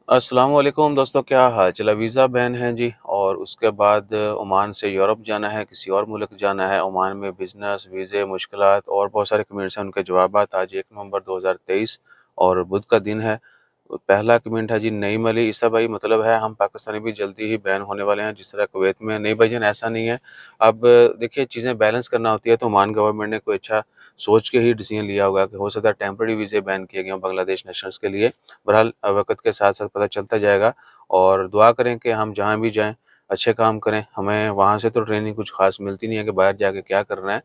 अस्सलाम वालेकुम दोस्तों, क्या हाल चला। वीज़ा बैन है जी, और उसके बाद ओमान से यूरोप जाना है, किसी और मुल्क जाना है। ओमान में बिज़नेस, वीज़े, मुश्किलात और बहुत सारे कमेंट्स हैं, उनके जवाबात। आज 1 नवंबर 2023 और बुध का दिन है। पहला कमेंट है जी नईम अली ईसा भाई, मतलब है हम पाकिस्तानी भी जल्दी ही बैन होने वाले हैं जिस तरह कुवैत में। नहीं भाईजान, ऐसा नहीं है। अब देखिए, चीज़ें बैलेंस करना होती है, तो ओमान गवर्नमेंट ने कोई अच्छा सोच के ही डिसीजन लिया होगा कि हो सकता है टेम्परेरी वीज़े बैन किए गए हों बांग्लादेश नेशनल्स के लिए। बहरहाल वक़्त के साथ-साथ पता चलता जाएगा, और दुआ करें कि हम जहाँ भी जाएँ अच्छे काम करें। हमें वहाँ से तो ट्रेनिंग कुछ ख़ास मिलती नहीं है कि बाहर जाके क्या करना है।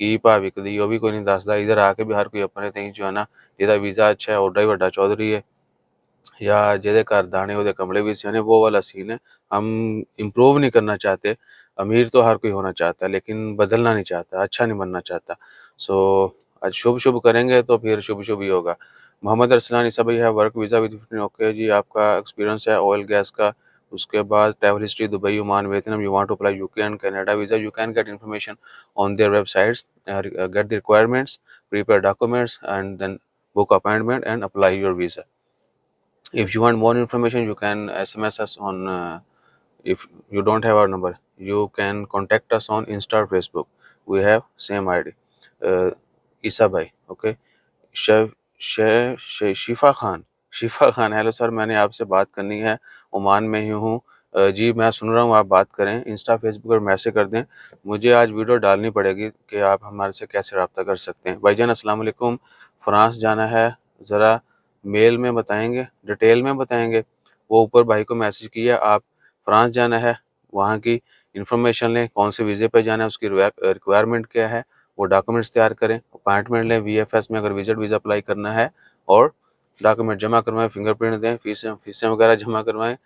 की भावी कदी वो भी कोई नहीं दसदा। इधर आके भी हर कोई अपने ते जो है ना, जिहदा वीज़ा अच्छा है ओड्डा ही वड्डा चौधरी है, या जिहदे घर दाने ओहदे कमले भी सियाने, वो वाला सीन है। हम इम्प्रूव नहीं करना चाहते। अमीर तो हर कोई होना चाहता है, लेकिन बदलना नहीं चाहता, अच्छा नहीं बनना चाहता। सो आज शुभ-शुभ करेंगे तो फिर शुभ-शुभ ही होगा। मोहम्मद अरसलान ईसा भाई है वर्क वीज़ा विद ओके जी, आपका एक्सपीरियंस है ऑयल गैस का। उसके बाद travel history Dubai, Oman, Vietnam, you want to apply UK and Canada visa, you can get information on their websites, get the requirements, prepare documents and then book appointment and apply your visa. If you want more information, you can SMS us on. If you don't have our number, you can contact us on Insta or Facebook. We have same ID. ईसा भाई, okay. शिफा खान, शिफा Khan, hello sir, मैंने आपसे बात करनी है, Oman में ही हूँ। जी मैं सुन रहा हूँ, आप बात करें। इंस्टा फेसबुक पर मैसेज कर दें। मुझे आज वीडियो डालनी पड़ेगी कि आप हमारे से कैसे रब्ता कर सकते हैं। भाईजान अस्सलाम वालेकुम, फ्रांस जाना है, ज़रा मेल में बताएंगे, डिटेल में बताएंगे। वो ऊपर भाई को मैसेज किया, आप फ्रांस जाना है, वहाँ की इन्फॉर्मेशन लें, कौन से वीज़े पे जाना है, उसकी रिक्वायरमेंट क्या है, वो डॉक्यूमेंट्स तैयार करें, अपॉइंटमेंट लें वीएफएस में अगर विजिट वीज़ा अप्लाई करना है, और डॉक्यूमेंट जमा करवाएं, फिंगरप्रिंट दें, फीसें फीसें वगैरह जमा करवाएं।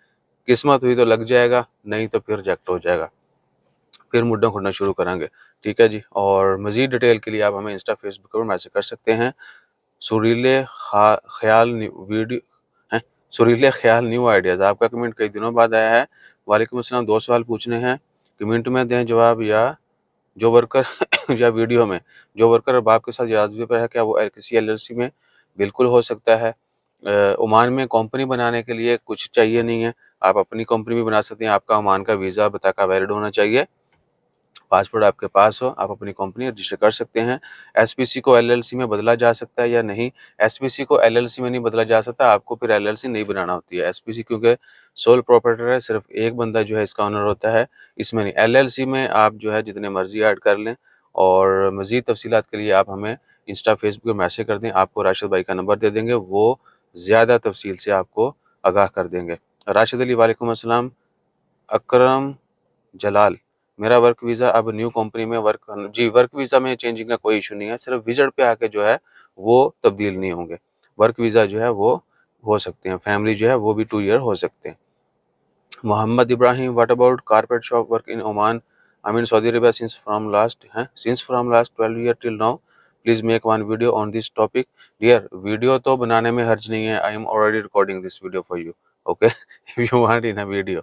किस्मत हुई तो लग जाएगा, नहीं तो फिर रिजेक्ट हो जाएगा। फिर मुद्दा खुलना शुरू करेंगे। ठीक है जी। और मज़ीद डिटेल के लिए आप हमें इंस्टा फेसबुक पर मैसेज कर सकते हैं। सुरीले ख्याल वीडियो हैं, सुरीले ख्याल न्यू आइडियाज़, आपका कमेंट कई दिनों बाद आया है। वालेकुम अस्सलाम, 2 सवाल पूछने हैं, कमेंट में दें जवाब। या जो वर्कर या वीडियो में जो वर्कर बाप के साथ यादवी पर है, क्या वो किसी एलएलसी में? बिल्कुल हो सकता है। ओमान में कंपनी बनाने के लिए कुछ चाहिए नहीं है, आप अपनी कंपनी भी बना सकते हैं। आपका ओमान का वीज़ा बताका वैलिड होना चाहिए, पासपोर्ट आपके पास हो, आप अपनी कंपनी रजिस्टर कर सकते हैं। एसपीसी को एलएलसी में बदला जा सकता है या नहीं? एसपीसी को एलएलसी में नहीं बदला जा सकता, आपको फिर एलएलसी नहीं बनाना होती है। एसपीसी क्योंकि सोल प्रोप्राइटर है, सिर्फ एक बंदा जो है इसका ओनर होता है, इसमें नहीं। एलएलसी में आप जो है जितने मर्जी ऐड कर लें। और मज़ीद तफसीलात के लिए आप हमें इंस्टा फेसबुक पर मैसेज कर दें, आपको राशिद भाई का नंबर दे देंगे, वो ज़्यादा तफसील से आपको आगाह कर देंगे। राशिद अली, वालेकुम अस्सलाम। अकरम जलाल, मेरा वर्क वीज़ा अब न्यू कंपनी में वर्क जी, वर्क वीज़ा में चेंजिंग का कोई इशू नहीं है, सिर्फ विज़िट पे आके जो है वो तब्दील नहीं होंगे। वर्क वीज़ा जो है वो हो सकते हैं, फैमिली जो है वो भी 2 ईयर हो सकते हैं। Mohammed Ibrahim, what about carpet shop work in Oman, I mean Saudi Arabia, since from last 12 year till now, please make one video on this topic. Dear, video तो बनाने में हर्ज नहीं है, I am already recording this video for you, okay. If you want in a video,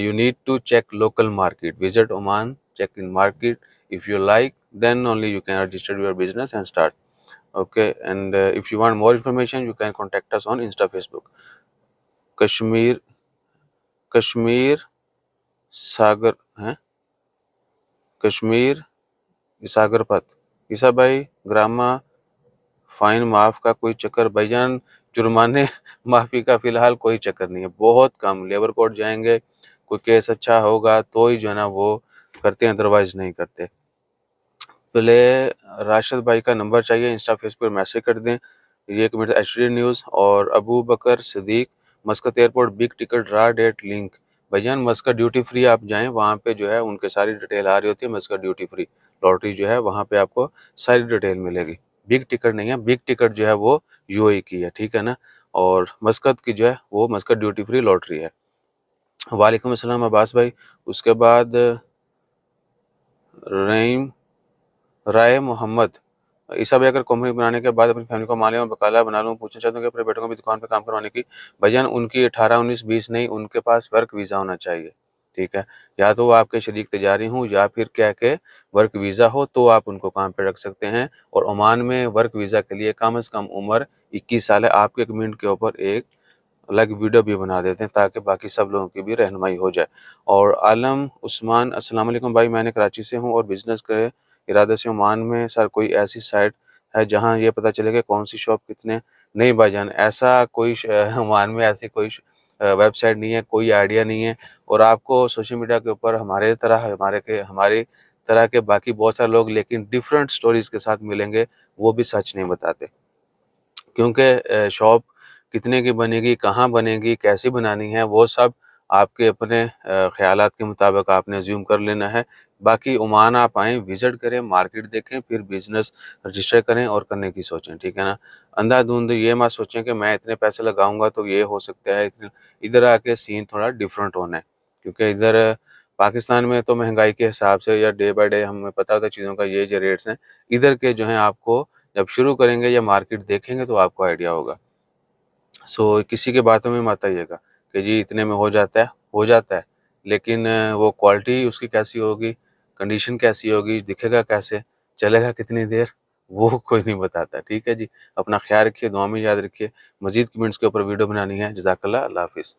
you need to check local market, visit Oman, check in market. If you like, then only you can register your business and start, okay. And if you want more information, you can contact us on Insta, Facebook. Kashmir, Kashmir Sagar हैं, कश्मीर सागर पथ, ईसा भाई, ग्रामा fine माफ़ का कोई चक्कर? भाईजान, जुर्माने माफ़ी का फ़िलहाल कोई चक्कर नहीं है, बहुत कम। लेबर कोर्ट जाएँगे, कोई केस अच्छा होगा तो ही जो है ना वो करते हैं, अदरवाइज़ नहीं करते। पहले राशिद भाई का नंबर चाहिए, इंस्टा फेसबुक पर मैसेज कर दें। ये कमेंट एचडी न्यूज़। और Abu Bakar Siddiq, Muscat airport big ticket draw date link. भाईजान, मस्कत ड्यूटी फ्री आप जाएँ, वहाँ पे जो है उनके सारी डिटेल आ रही होती है। मस्कत ड्यूटी फ्री लॉटरी जो है वहाँ पे आपको सारी डिटेल मिलेगी। बिग टिकट नहीं है, बिग टिकट जो है वो यूएई की है, ठीक है ना। और मस्कत की जो है वो मस्कत ड्यूटी फ्री लॉटरी है। वालेकुम अस्सलाम अब्बास भाई। उसके बाद रहीम राय मोहम्मद, ईसा भाई, अगर कंपनी बनाने के बाद अपनी फैमिली को माले और बकाला बना लूँ, पूछना चाहता हूँ कि अपने बेटों को भी दुकान पर काम करवाने की? भाईजान, उनकी 18, 19, 20 नहीं, उनके पास वर्क वीज़ा होना चाहिए, ठीक है। या तो वो आपके शरीक तजारी हों, या फिर क्या के वर्क वीज़ा हो, तो आप उनको काम पे रख सकते हैं। और ओमान में वर्क वीज़ा के लिए कम से कम उम्र 21 साल है। आपके कमेंट के ऊपर एक अलग वीडियो भी बना देते हैं ताकि बाकी सब लोगों की भी रहनुमाई हो जाए। और आलम उस्मान, अस्सलाम वालेकुम भाई, मैं कराची से हूँ और बिज़नेस के इरादे से ओमान में सर कोई ऐसी साइट है जहाँ ये पता चले कि कौन सी शॉप कितने। नहीं भाईजान, ऐसा कोई ओमान में ऐसी कोई वेबसाइट नहीं है, कोई आइडिया नहीं है। और आपको सोशल मीडिया के ऊपर हमारी तरह के बाकी बहुत सारे लोग लेकिन डिफरेंट स्टोरीज़ के साथ मिलेंगे, वो भी सच नहीं बताते। क्योंकि शॉप कितने की बनेगी, कहाँ बनेगी, कैसी बनानी है, वो सब आपके अपने ख़यालात के मुताबिक आपने अज़्यूम कर लेना है। बाकी ओमान आप आएँ, विज़िट करें, मार्केट देखें, फिर बिज़नेस रजिस्टर करें और करने की सोचें, ठीक है ना? अंधाधुंध ये मत सोचें कि मैं इतने पैसे लगाऊँगा तो ये हो सकता है, इतने इधर आके सीन थोड़ा डिफरेंट होना है। क्योंकि इधर पाकिस्तान में तो महँगाई के हिसाब से या डे बाय डे हमें पता होता है चीज़ों का ये रेट्स हैं। इधर के जो हैं आपको जब शुरू करेंगे या मार्केट देखेंगे तो आपको आइडिया होगा। सो किसी की बातों में मत आइएगा कि जी इतने में हो जाता है। लेकिन वो क्वालिटी उसकी कैसी होगी, कंडीशन कैसी होगी, दिखेगा कैसे, चलेगा कितनी देर, वो कोई नहीं बताता। ठीक है जी? अपना ख़्याल रखिए, दुआ में याद रखिए। मज़ीद कमेंट्स के ऊपर वीडियो बनानी है। जज़ाकल्लाह, अल्लाह हाफ़िज़।